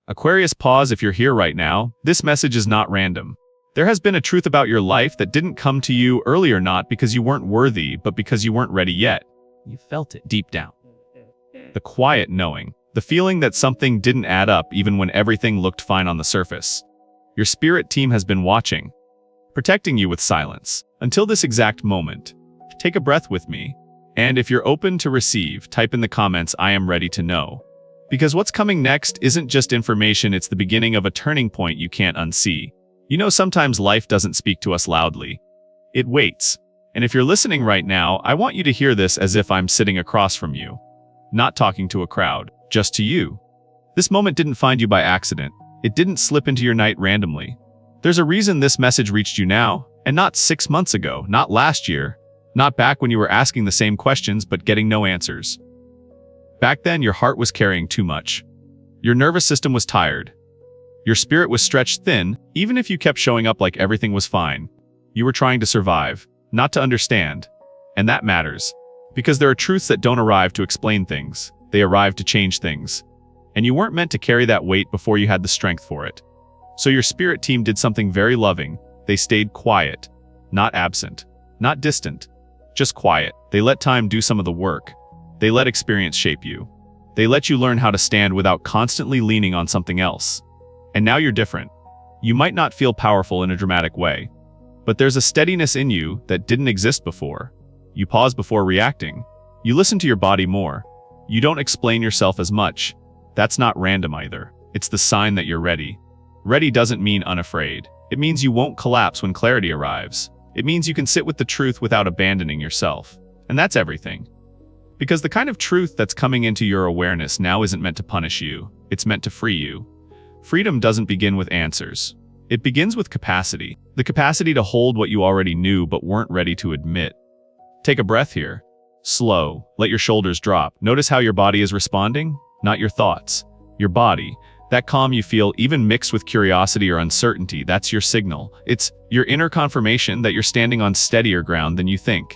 Aquarius, pause if you're here right now. This message is not random. There has been a truth about your life that didn't come to you earlier, not because you weren't worthy, but because you weren't ready yet. You felt it deep down. The quiet knowing. The feeling that something didn't add up even when everything looked fine on the surface. Your spirit team has been watching, protecting you with silence, until this exact moment. Take a breath with me. And if you're open to receive, type in the comments, "I am ready to know." Because what's coming next isn't just information, it's the beginning of a turning point you can't unsee. You know, sometimes life doesn't speak to us loudly. It waits. And if you're listening right now, I want you to hear this as if I'm sitting across from you. Not talking to a crowd, just to you. This moment didn't find you by accident. It didn't slip into your night randomly. There's a reason this message reached you now, and not 6 months ago, not last year, not back when you were asking the same questions but getting no answers. Back then, your heart was carrying too much. Your nervous system was tired. Your spirit was stretched thin, even if you kept showing up like everything was fine. You were trying to survive, not to understand. And that matters. Because there are truths that don't arrive to explain things. They arrive to change things. And you weren't meant to carry that weight before you had the strength for it. So your spirit team did something very loving. They stayed quiet. Not absent. Not distant. Just quiet. They let time do some of the work. They let experience shape you. They let you learn how to stand without constantly leaning on something else. And now you're different. You might not feel powerful in a dramatic way, but there's a steadiness in you that didn't exist before. You pause before reacting. You listen to your body more. You don't explain yourself as much. That's not random either. It's the sign that you're ready. Ready doesn't mean unafraid. It means you won't collapse when clarity arrives. It means you can sit with the truth without abandoning yourself. And that's everything. Because the kind of truth that's coming into your awareness now isn't meant to punish you. It's meant to free you. Freedom doesn't begin with answers. It begins with capacity. The capacity to hold what you already knew but weren't ready to admit. Take a breath here. Slow. Let your shoulders drop. Notice how your body is responding, not your thoughts. Your body. That calm you feel, even mixed with curiosity or uncertainty, that's your signal. It's your inner confirmation that you're standing on steadier ground than you think.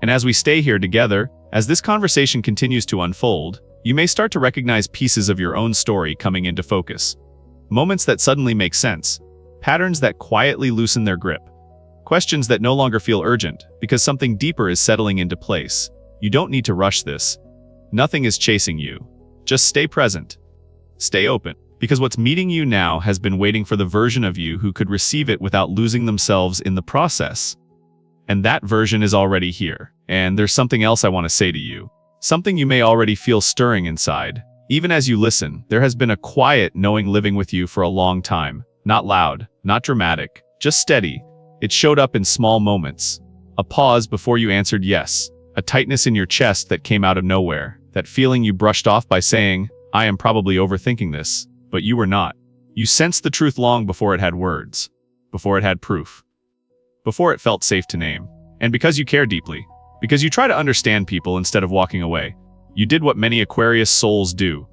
And as we stay here together, as this conversation continues to unfold, you may start to recognize pieces of your own story coming into focus. Moments that suddenly make sense. Patterns that quietly loosen their grip. Questions that no longer feel urgent, because something deeper is settling into place. You don't need to rush this. Nothing is chasing you. Just stay present. Stay open. Because what's meeting you now has been waiting for the version of you who could receive it without losing themselves in the process. And that version is already here. And there's something else I want to say to you. Something you may already feel stirring inside. Even as you listen, there has been a quiet knowing living with you for a long time. Not loud, not dramatic, just steady. It showed up in small moments. A pause before you answered yes. A tightness in your chest that came out of nowhere. That feeling you brushed off by saying, "I am probably overthinking this." But you were not. You sensed the truth long before it had words. Before it had proof. Before it felt safe to name. And because you care deeply. Because you try to understand people instead of walking away. You did what many Aquarius souls do.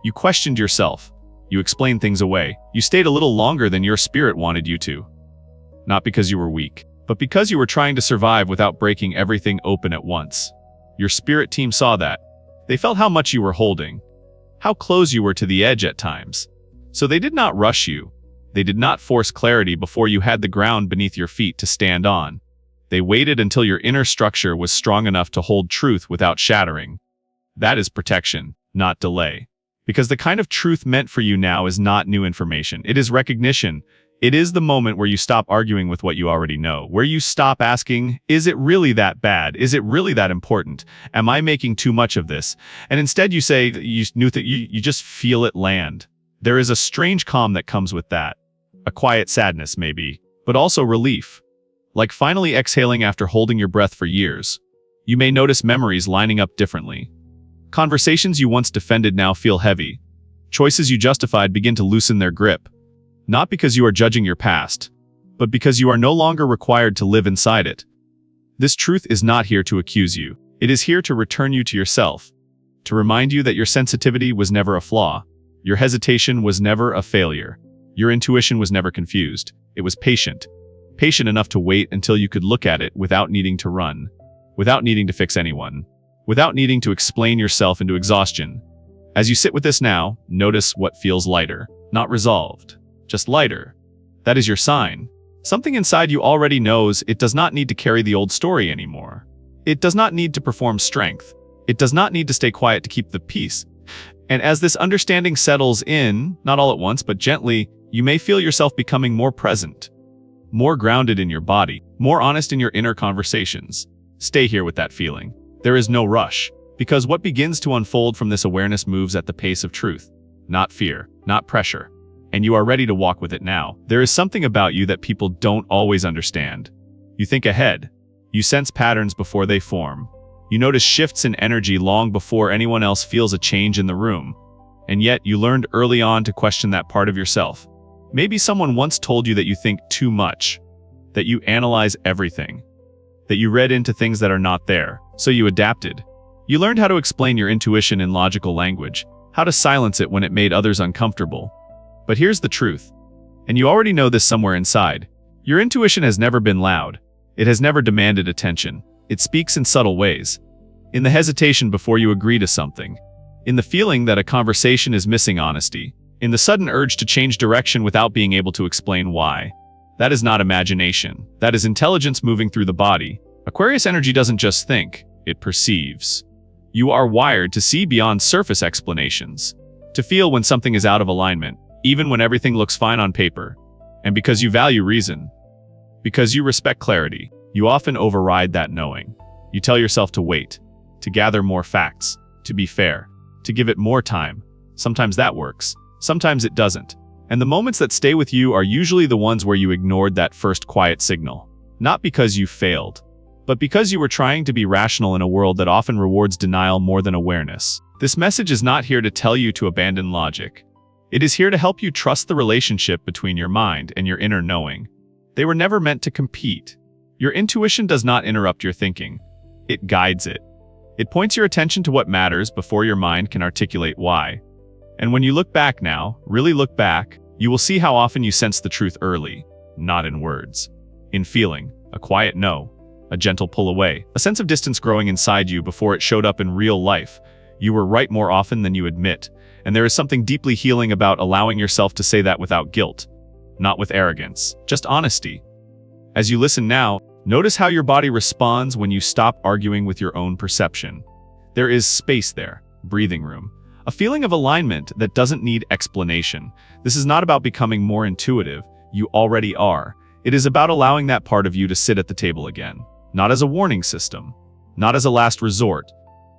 You questioned yourself. You explained things away. You stayed a little longer than your spirit wanted you to. Not because you were weak, but because you were trying to survive without breaking everything open at once. Your spirit team saw that. They felt how much you were holding. How close you were to the edge at times. So they did not rush you. They did not force clarity before you had the ground beneath your feet to stand on. They waited until your inner structure was strong enough to hold truth without shattering. That is protection, not delay. Because the kind of truth meant for you now is not new information. It is recognition. It is the moment where you stop arguing with what you already know. Where you stop asking, is it really that bad? Is it really that important? Am I making too much of this? And instead you say, you just feel it land. There is a strange calm that comes with that. A quiet sadness maybe, but also relief. Like finally exhaling after holding your breath for years. You may notice memories lining up differently. Conversations you once defended now feel heavy. Choices you justified begin to loosen their grip. Not because you are judging your past, but because you are no longer required to live inside it. This truth is not here to accuse you. It is here to return you to yourself. To remind you that your sensitivity was never a flaw. Your hesitation was never a failure. Your intuition was never confused. It was patient. Patient enough to wait until you could look at it without needing to run. Without needing to fix anyone. Without needing to explain yourself into exhaustion. As you sit with this now, notice what feels lighter, not resolved, just lighter. That is your sign. Something inside you already knows it does not need to carry the old story anymore. It does not need to perform strength. It does not need to stay quiet to keep the peace. And as this understanding settles in, not all at once, but gently, you may feel yourself becoming more present, more grounded in your body, more honest in your inner conversations. Stay here with that feeling. There is no rush, because what begins to unfold from this awareness moves at the pace of truth, not fear, not pressure. And you are ready to walk with it now. There is something about you that people don't always understand. You think ahead. You sense patterns before they form. You notice shifts in energy long before anyone else feels a change in the room. And yet, you learned early on to question that part of yourself. Maybe someone once told you that you think too much, that you analyze everything, that you read into things that are not there, so you adapted. You learned how to explain your intuition in logical language, how to silence it when it made others uncomfortable. But here's the truth, and you already know this somewhere inside. Your intuition has never been loud. It has never demanded attention. It speaks in subtle ways. In the hesitation before you agree to something. In the feeling that a conversation is missing honesty. In the sudden urge to change direction without being able to explain why. That is not imagination. That is intelligence moving through the body. Aquarius energy doesn't just think, it perceives. You are wired to see beyond surface explanations. To feel when something is out of alignment, even when everything looks fine on paper. And because you value reason, because you respect clarity, you often override that knowing. You tell yourself to wait, to gather more facts, to be fair, to give it more time. Sometimes that works. Sometimes it doesn't. And the moments that stay with you are usually the ones where you ignored that first quiet signal. Not because you failed, but because you were trying to be rational in a world that often rewards denial more than awareness. This message is not here to tell you to abandon logic. It is here to help you trust the relationship between your mind and your inner knowing. They were never meant to compete. Your intuition does not interrupt your thinking. It guides it. It points your attention to what matters before your mind can articulate why. And when you look back now, really look back, you will see how often you sense the truth early, not in words. In feeling, a quiet no, a gentle pull away, a sense of distance growing inside you before it showed up in real life. You were right more often than you admit, and there is something deeply healing about allowing yourself to say that without guilt, not with arrogance, just honesty. As you listen now, notice how your body responds when you stop arguing with your own perception. There is space there, breathing room. A feeling of alignment that doesn't need explanation. This is not about becoming more intuitive, you already are. It is about allowing that part of you to sit at the table again. Not as a warning system, not as a last resort,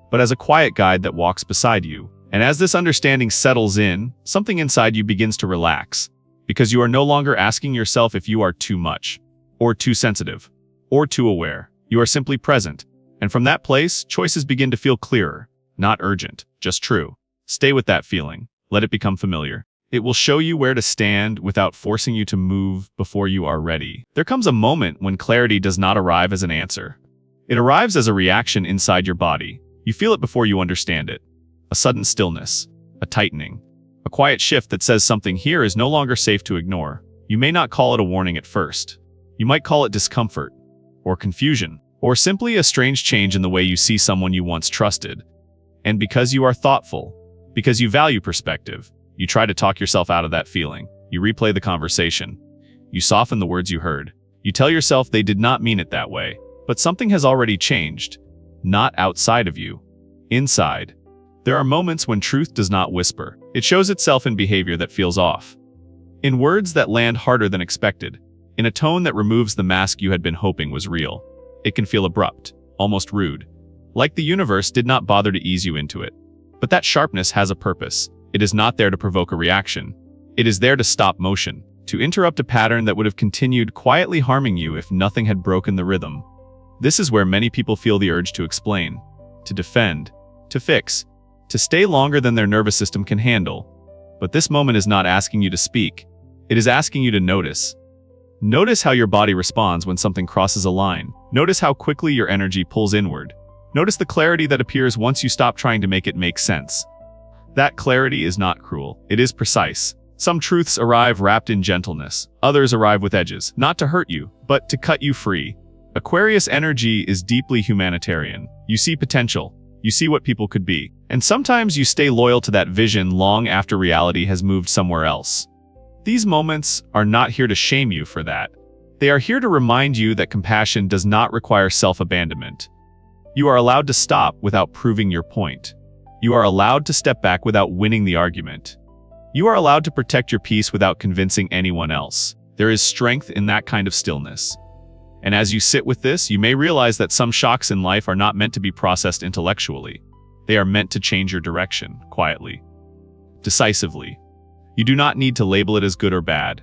but as a quiet guide that walks beside you. And as this understanding settles in, something inside you begins to relax. Because you are no longer asking yourself if you are too much, or too sensitive, or too aware. You are simply present. And from that place, choices begin to feel clearer, not urgent, just true. Stay with that feeling. Let it become familiar. It will show you where to stand without forcing you to move before you are ready. There comes a moment when clarity does not arrive as an answer. It arrives as a reaction inside your body. You feel it before you understand it. A sudden stillness, a tightening, a quiet shift that says something here is no longer safe to ignore. You may not call it a warning at first. You might call it discomfort, or confusion, or simply a strange change in the way you see someone you once trusted. And because you are thoughtful, because you value perspective, you try to talk yourself out of that feeling. You replay the conversation. You soften the words you heard. You tell yourself they did not mean it that way. But something has already changed. Not outside of you. Inside. There are moments when truth does not whisper. It shows itself in behavior that feels off. In words that land harder than expected. In a tone that removes the mask you had been hoping was real. It can feel abrupt, almost rude. Like the universe did not bother to ease you into it. But that sharpness has a purpose. It is not there to provoke a reaction. It is there to stop motion, to interrupt a pattern that would have continued quietly harming you if nothing had broken the rhythm. This is where many people feel the urge to explain, to defend, to fix, to stay longer than their nervous system can handle. But this moment is not asking you to speak. It is asking you to notice. Notice how your body responds when something crosses a line. Notice how quickly your energy pulls inward. Notice the clarity that appears once you stop trying to make it make sense. That clarity is not cruel. It is precise. Some truths arrive wrapped in gentleness. Others arrive with edges, not to hurt you, but to cut you free. Aquarius energy is deeply humanitarian. You see potential. You see what people could be. And sometimes you stay loyal to that vision long after reality has moved somewhere else. These moments are not here to shame you for that. They are here to remind you that compassion does not require self-abandonment. You are allowed to stop without proving your point. You are allowed to step back without winning the argument. You are allowed to protect your peace without convincing anyone else. There is strength in that kind of stillness. And as you sit with this, you may realize that some shocks in life are not meant to be processed intellectually. They are meant to change your direction, quietly, decisively. You do not need to label it as good or bad.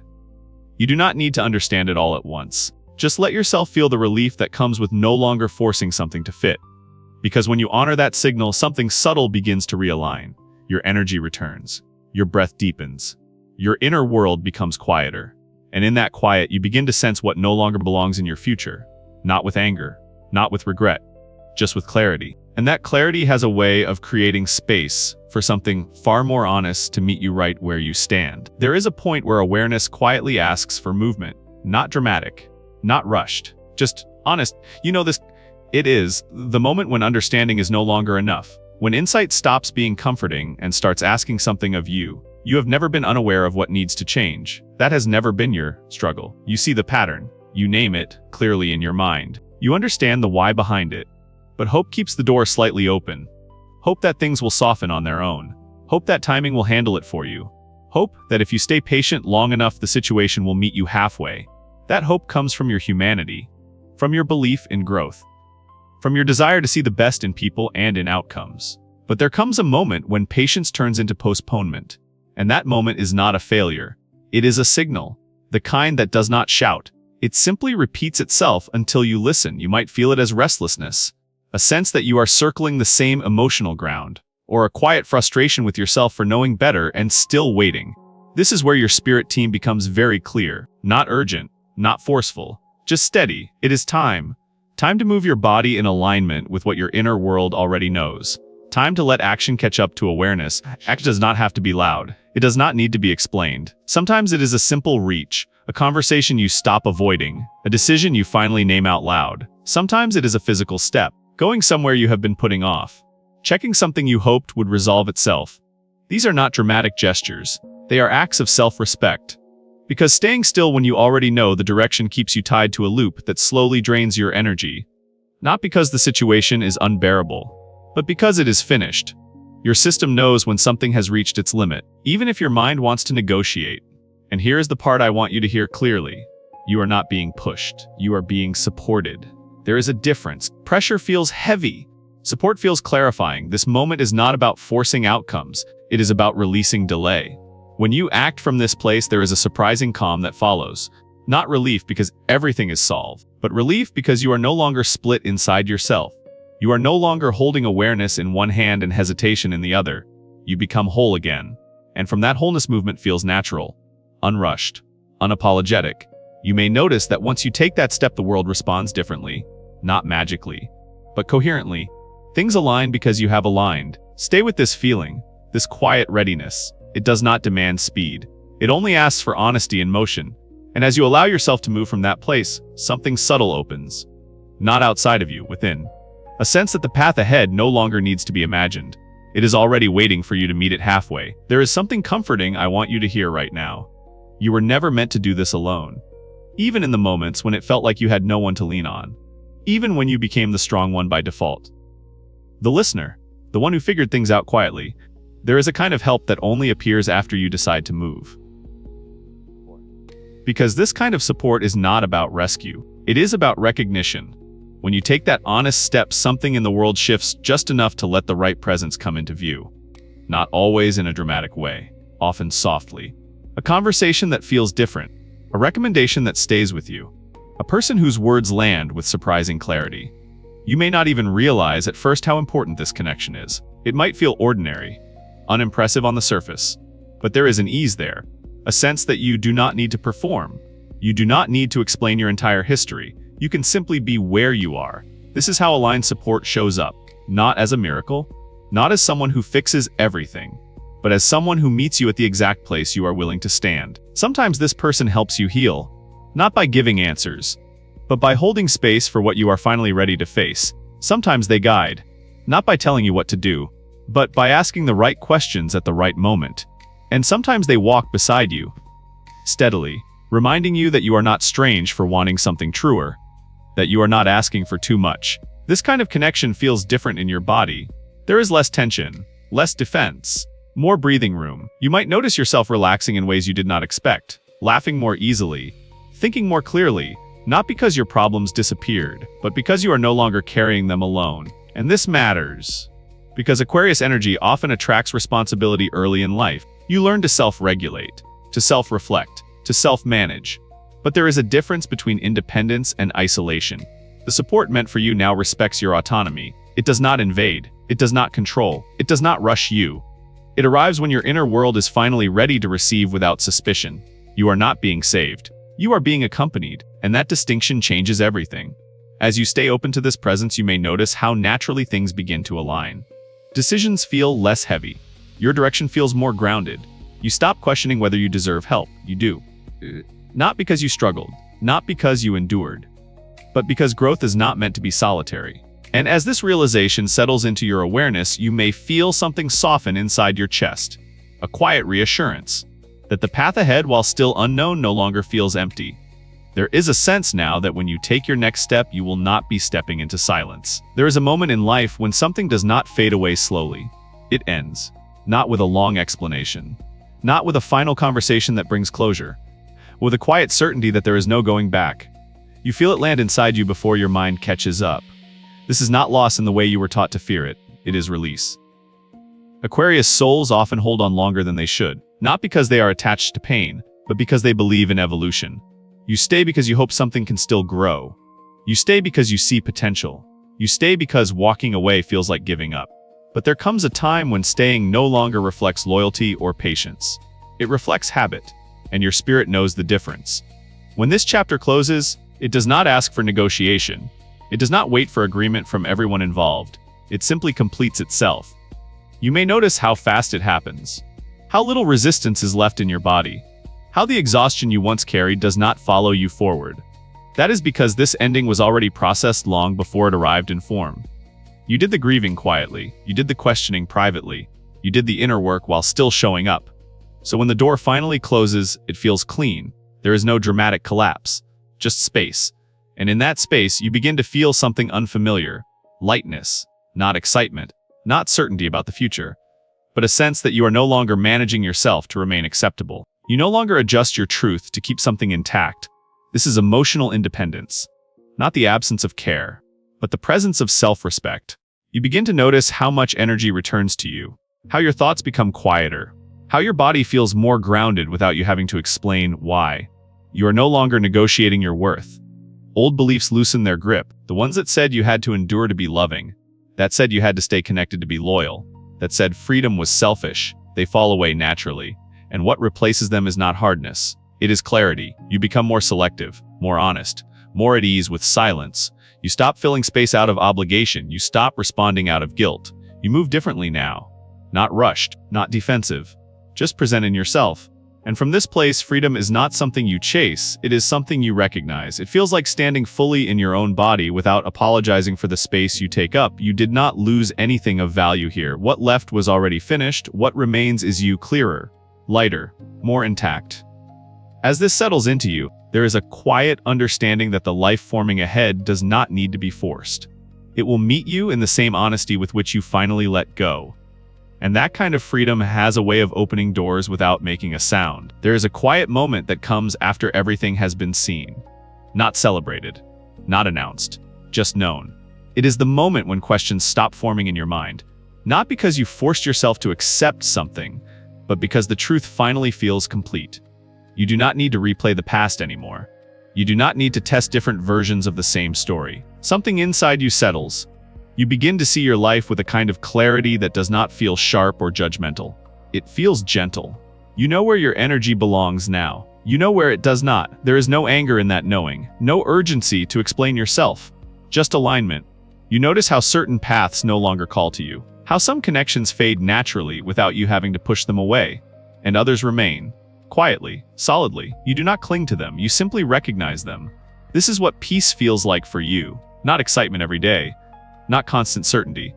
You do not need to understand it all at once. Just let yourself feel the relief that comes with no longer forcing something to fit. Because when you honor that signal, something subtle begins to realign. Your energy returns. Your breath deepens. Your inner world becomes quieter. And in that quiet, you begin to sense what no longer belongs in your future. Not with anger, not with regret, just with clarity. And that clarity has a way of creating space for something far more honest to meet you right where you stand. There is a point where awareness quietly asks for movement, not dramatic, not rushed, just honest. You know this, it is the moment when understanding is no longer enough. When insight stops being comforting and starts asking something of you. You have never been unaware of what needs to change. That has never been your struggle. You see the pattern. You name it clearly in your mind. You understand the why behind it. But hope keeps the door slightly open. Hope that things will soften on their own. Hope that timing will handle it for you. Hope that if you stay patient long enough, the situation will meet you halfway. That hope comes from your humanity, from your belief in growth, from your desire to see the best in people and in outcomes. But there comes a moment when patience turns into postponement. And that moment is not a failure. It is a signal, the kind that does not shout. It simply repeats itself until you listen. You might feel it as restlessness, a sense that you are circling the same emotional ground, or a quiet frustration with yourself for knowing better and still waiting. This is where your spirit team becomes very clear, not urgent, not forceful, just steady. It is time. Time to move your body in alignment with what your inner world already knows. Time to let action catch up to awareness. Action does not have to be loud. It does not need to be explained. Sometimes it is a simple reach, a conversation you stop avoiding, a decision you finally name out loud. Sometimes it is a physical step, going somewhere you have been putting off, checking something you hoped would resolve itself. These are not dramatic gestures. They are acts of self-respect. Because staying still when you already know the direction keeps you tied to a loop that slowly drains your energy. Not because the situation is unbearable, but because it is finished. Your system knows when something has reached its limit, even if your mind wants to negotiate. And here is the part I want you to hear clearly. You are not being pushed. You are being supported. There is a difference. Pressure feels heavy. Support feels clarifying. This moment is not about forcing outcomes. It is about releasing delay. When you act from this place, there is a surprising calm that follows. Not relief because everything is solved, but relief because you are no longer split inside yourself. You are no longer holding awareness in one hand and hesitation in the other. You become whole again. And from that wholeness, movement feels natural, unrushed, unapologetic. You may notice that once you take that step, the world responds differently, not magically, but coherently. Things align because you have aligned. Stay with this feeling, this quiet readiness. It does not demand speed. It only asks for honesty and motion. And as you allow yourself to move from that place, something subtle opens. Not outside of you, within. A sense that the path ahead no longer needs to be imagined. It is already waiting for you to meet it halfway. There is something comforting I want you to hear right now. You were never meant to do this alone. Even in the moments when it felt like you had no one to lean on. Even when you became the strong one by default. The listener, the one who figured things out quietly, there is a kind of help that only appears after you decide to move. Because this kind of support is not about rescue. It is about recognition. When you take that honest step, something in the world shifts just enough to let the right presence come into view. Not always in a dramatic way, often softly. A conversation that feels different. A recommendation that stays with you. A person whose words land with surprising clarity. You may not even realize at first how important this connection is. It might feel ordinary, unimpressive on the surface, but there is an ease there, a sense that you do not need to perform. You do not need to explain your entire history. You can simply be where you are. This is how aligned support shows up, not as a miracle, not as someone who fixes everything, but as someone who meets you at the exact place you are willing to stand. Sometimes this person helps you heal, not by giving answers, but by holding space for what you are finally ready to face. Sometimes they guide, not by telling you what to do, but by asking the right questions at the right moment. And sometimes they walk beside you, steadily, reminding you that you are not strange for wanting something truer, that you are not asking for too much. This kind of connection feels different in your body. There is less tension, less defense, more breathing room. You might notice yourself relaxing in ways you did not expect, laughing more easily, thinking more clearly, not because your problems disappeared, but because you are no longer carrying them alone. And this matters, because Aquarius energy often attracts responsibility early in life. You learn to self-regulate, to self-reflect, to self-manage. But there is a difference between independence and isolation. The support meant for you now respects your autonomy. It does not invade. It does not control. It does not rush you. It arrives when your inner world is finally ready to receive without suspicion. You are not being saved. You are being accompanied, and that distinction changes everything. As you stay open to this presence, you may notice how naturally things begin to align. Decisions feel less heavy. Your direction feels more grounded. You stop questioning whether you deserve help. You do. Not because you struggled, not because you endured, but because growth is not meant to be solitary. And as this realization settles into your awareness, you may feel something soften inside your chest. A quiet reassurance that the path ahead, while still unknown, no longer feels empty. There is a sense now that when you take your next step, you will not be stepping into silence. There is a moment in life when something does not fade away slowly. It ends, not with a long explanation, not with a final conversation that brings closure, with a quiet certainty that there is no going back. You feel it land inside you before your mind catches up. This is not loss in the way you were taught to fear it. It is release. Aquarius souls often hold on longer than they should, not because they are attached to pain, but because they believe in evolution. You stay because you hope something can still grow. You stay because you see potential. You stay because walking away feels like giving up. But there comes a time when staying no longer reflects loyalty or patience. It reflects habit, and your spirit knows the difference. When this chapter closes, it does not ask for negotiation. It does not wait for agreement from everyone involved. It simply completes itself. You may notice how fast it happens, how little resistance is left in your body, how the exhaustion you once carried does not follow you forward. That is because this ending was already processed long before it arrived in form. You did the grieving quietly, you did the questioning privately, you did the inner work while still showing up. So when the door finally closes, it feels clean. There is no dramatic collapse, just space. And in that space, you begin to feel something unfamiliar. Lightness, not excitement, not certainty about the future, but a sense that you are no longer managing yourself to remain acceptable. You no longer adjust your truth to keep something intact. This is emotional independence, not the absence of care, but the presence of self-respect. You begin to notice how much energy returns to you, how your thoughts become quieter, how your body feels more grounded without you having to explain why. You are no longer negotiating your worth. Old beliefs loosen their grip, the ones that said you had to endure to be loving, that said you had to stay connected to be loyal, that said freedom was selfish. They fall away naturally. And what replaces them is not hardness. It is clarity. You become more selective, more honest, more at ease with silence. You stop filling space out of obligation. You stop responding out of guilt. You move differently now. Not rushed, not defensive. Just present in yourself. And from this place, freedom is not something you chase. It is something you recognize. It feels like standing fully in your own body without apologizing for the space you take up. You did not lose anything of value here. What left was already finished. What remains is you, clearer, lighter, more intact. As this settles into you, there is a quiet understanding that the life forming ahead does not need to be forced. It will meet you in the same honesty with which you finally let go. And that kind of freedom has a way of opening doors without making a sound. There is a quiet moment that comes after everything has been seen. Not celebrated, not announced, just known. It is the moment when questions stop forming in your mind. Not because you forced yourself to accept something, but because the truth finally feels complete. You do not need to replay the past anymore. You do not need to test different versions of the same story. Something inside you settles. You begin to see your life with a kind of clarity that does not feel sharp or judgmental. It feels gentle. You know where your energy belongs now. You know where it does not. There is no anger in that knowing, no urgency to explain yourself, just alignment. You notice how certain paths no longer call to you, how some connections fade naturally without you having to push them away, and others remain. Quietly, solidly, you do not cling to them, you simply recognize them. This is what peace feels like for you, not excitement every day, not constant certainty,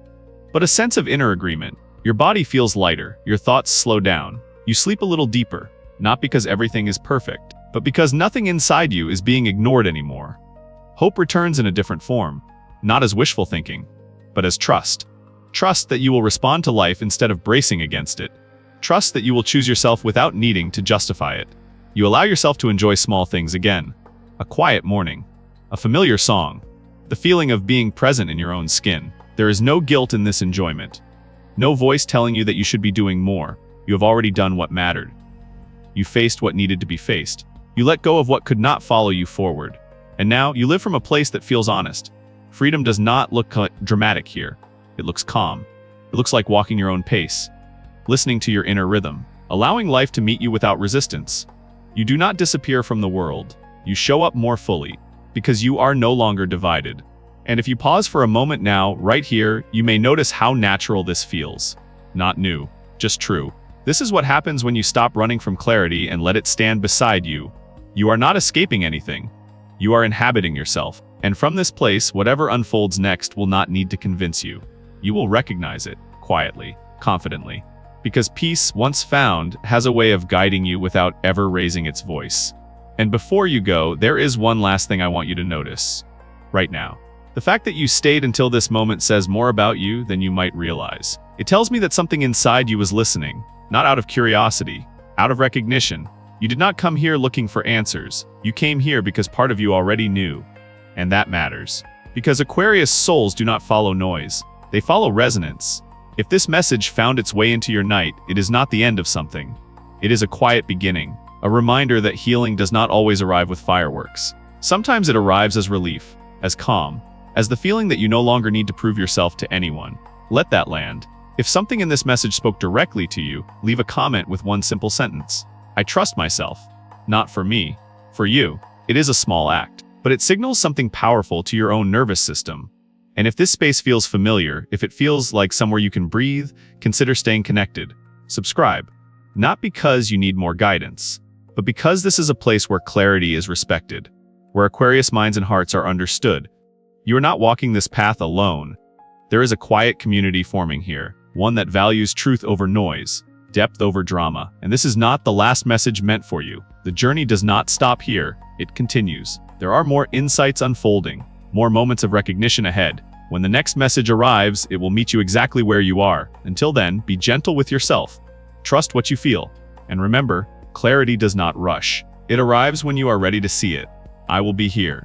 but a sense of inner agreement. Your body feels lighter, your thoughts slow down. You sleep a little deeper, not because everything is perfect, but because nothing inside you is being ignored anymore. Hope returns in a different form, not as wishful thinking, but as trust. Trust that you will respond to life instead of bracing against it. Trust that you will choose yourself without needing to justify it. You allow yourself to enjoy small things again. A quiet morning, a familiar song, the feeling of being present in your own skin. There is no guilt in this enjoyment. No voice telling you that you should be doing more. You have already done what mattered. You faced what needed to be faced. You let go of what could not follow you forward. And now you live from a place that feels honest. Freedom does not look dramatic here. It looks calm. It looks like walking your own pace, listening to your inner rhythm, allowing life to meet you without resistance. You do not disappear from the world. You show up more fully, because you are no longer divided. And if you pause for a moment now, right here, you may notice how natural this feels. Not new, just true. This is what happens when you stop running from clarity and let it stand beside you. You are not escaping anything. You are inhabiting yourself. And from this place, whatever unfolds next will not need to convince you. You will recognize it, quietly, confidently. Because peace, once found, has a way of guiding you without ever raising its voice. And before you go, there is one last thing I want you to notice. Right now. The fact that you stayed until this moment says more about you than you might realize. It tells me that something inside you was listening, not out of curiosity, out of recognition. You did not come here looking for answers. You came here because part of you already knew. And that matters. Because Aquarius souls do not follow noise. They follow resonance. If this message found its way into your night, it is not the end of something. It is a quiet beginning, a reminder that healing does not always arrive with fireworks. Sometimes it arrives as relief, as calm, as the feeling that you no longer need to prove yourself to anyone. Let that land. If something in this message spoke directly to you, leave a comment with one simple sentence. I trust myself. Not for me, for you. It is a small act, but it signals something powerful to your own nervous system. And if this space feels familiar, if it feels like somewhere you can breathe, consider staying connected. Subscribe. Not because you need more guidance, but because this is a place where clarity is respected, where Aquarius minds and hearts are understood. You are not walking this path alone. There is a quiet community forming here, one that values truth over noise, depth over drama. And this is not the last message meant for you. The journey does not stop here. It continues. There are more insights unfolding, more moments of recognition ahead. When the next message arrives, it will meet you exactly where you are. Until then, be gentle with yourself. Trust what you feel. And remember, clarity does not rush. It arrives when you are ready to see it. I will be here,